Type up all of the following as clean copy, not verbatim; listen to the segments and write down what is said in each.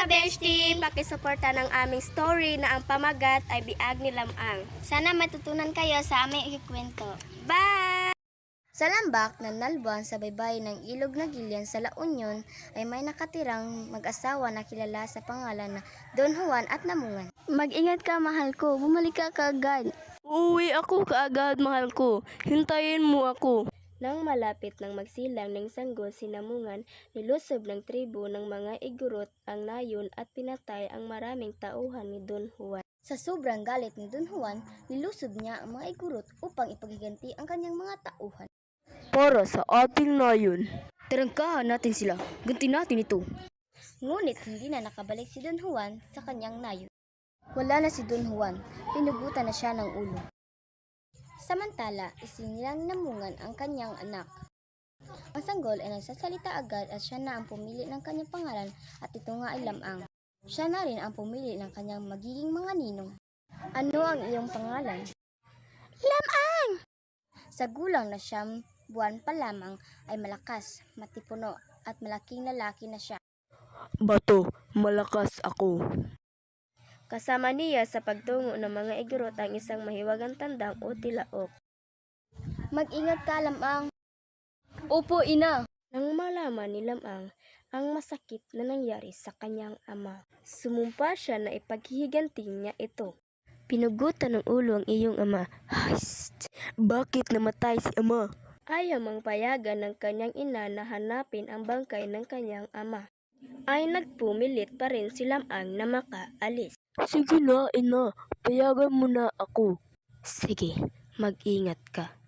Beshti! Pakisuporta ng aming story na ang pamagat ay biag ni Lamang. Sana matutunan kayo sa aming ikikwento. Bye! Sa lambak na nalbuan sa baybayin ng ilog na Gilian sa La Union ay may nakatirang mag-asawa na kilala sa pangalan na Don Juan at Namungan. Mag-ingat ka, mahal ko. Bumalik ka kaagad. Uuwi ako kaagad, mahal ko. Hintayin mo ako. Nang malapit ng magsilang ng sanggol si Namungan, nilusob ng tribo ng mga igurot ang nayon at pinatay ang maraming tauhan ni Don Juan. Sa sobrang galit ni Don Juan, nilusob niya ang mga igurot upang ipaghiganti ang kanyang mga tauhan. Para sa ating nayon. Tarangkahan natin sila. Ganti natin ito. Ngunit hindi na nakabalik si Don Juan sa kanyang nayon. Wala na si Don Juan. Pinugutan na siya ng ulo. Samantala, isinilang Namungan ang kanyang anak. Ang sanggol ay nagsasalita agad at siya na ang pumili ng kanyang pangalan at ito nga ay Lamang. Siya na rin ang pumili ng kanyang magiging mga ninong. Ano ang iyong pangalan? Lamang! Sa gulang na 9 buwan pa lamang ay malakas, matipuno at malaking lalaki na siya. Bato, malakas ako. Kasama niya sa pagtungo ng mga igurot ang isang mahiwagang tandang o tilaok. Mag-ingat ka, Lamang. Opo, ina. Nang malaman ni Lamang ang masakit na nangyari sa kanyang ama, sumumpa siya na ipaghihiganti niya ito. Pinugutan ng ulo ang iyong ama. Haist! Bakit namatay si ama? Ayaw mang payagan ng kanyang ina na hanapin ang bangkay ng kanyang ama, ay nagpumilit pa rin si Lamang na makaalis. Sige na, ina. Payagan mo na ako. Sige, mag-ingat ka.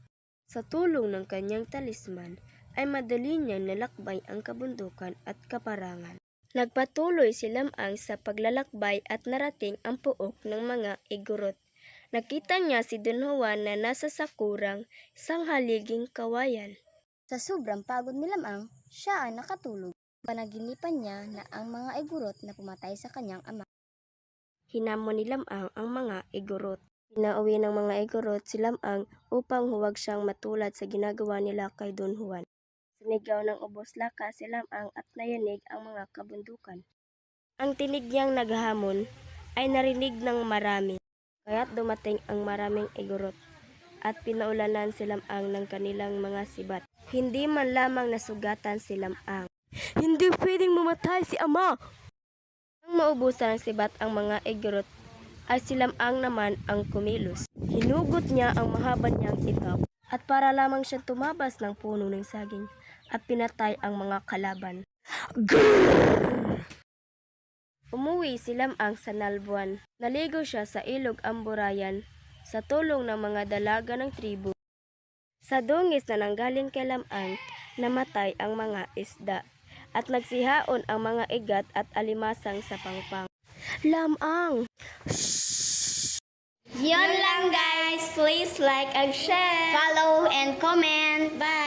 Sa tulong ng kanyang talisman, ay madali niyang nalakbay ang kabundukan at kaparangan. Nagpatuloy si Lamang sa paglalakbay at narating ang puok ng mga igurot. Nakita niya si Don Juan na nasa sakurang isang haliging kawayan. Sa sobrang pagod ni Lamang, siya ay nakatulog. Panaginipan niya na ang mga igurot na pumatay sa kanyang ama. Hinamon ni Lamang ang mga igurot. Pinauwi ng mga igurot si Lamang upang huwag siyang matulad sa ginagawa nila kay Don Juan. Sinigaw ng ubos lakas si Lamang at nayanig ang mga kabundukan. Ang tinig niyang naghamon ay narinig ng marami, kaya't dumating ang maraming igurot at pinaulanan si Lamang ng kanilang mga sibat. Hindi man lamang nasugatan si Lamang. Hindi pwedeng mamatay si ama! Nang maubusan ng sibat ang mga igurot, ay si Lamang naman ang kumilos. Hinugot niya ang mahaba niyang itak at para lamang siyang tumabas ng puno ng saging at pinatay ang mga kalaban. Grrrr! Umuwi si Lamang sa Nalbuan. Naligo siya sa ilog Amburayan sa tulong ng mga dalaga ng tribo. Sa dungis na nanggaling kay Lamang, namatay ang mga isda at nagsihaon ang mga igat at alimasang sa pangpang. Lamang! Yun lang, guys. Please like and share. Follow and comment. Bye!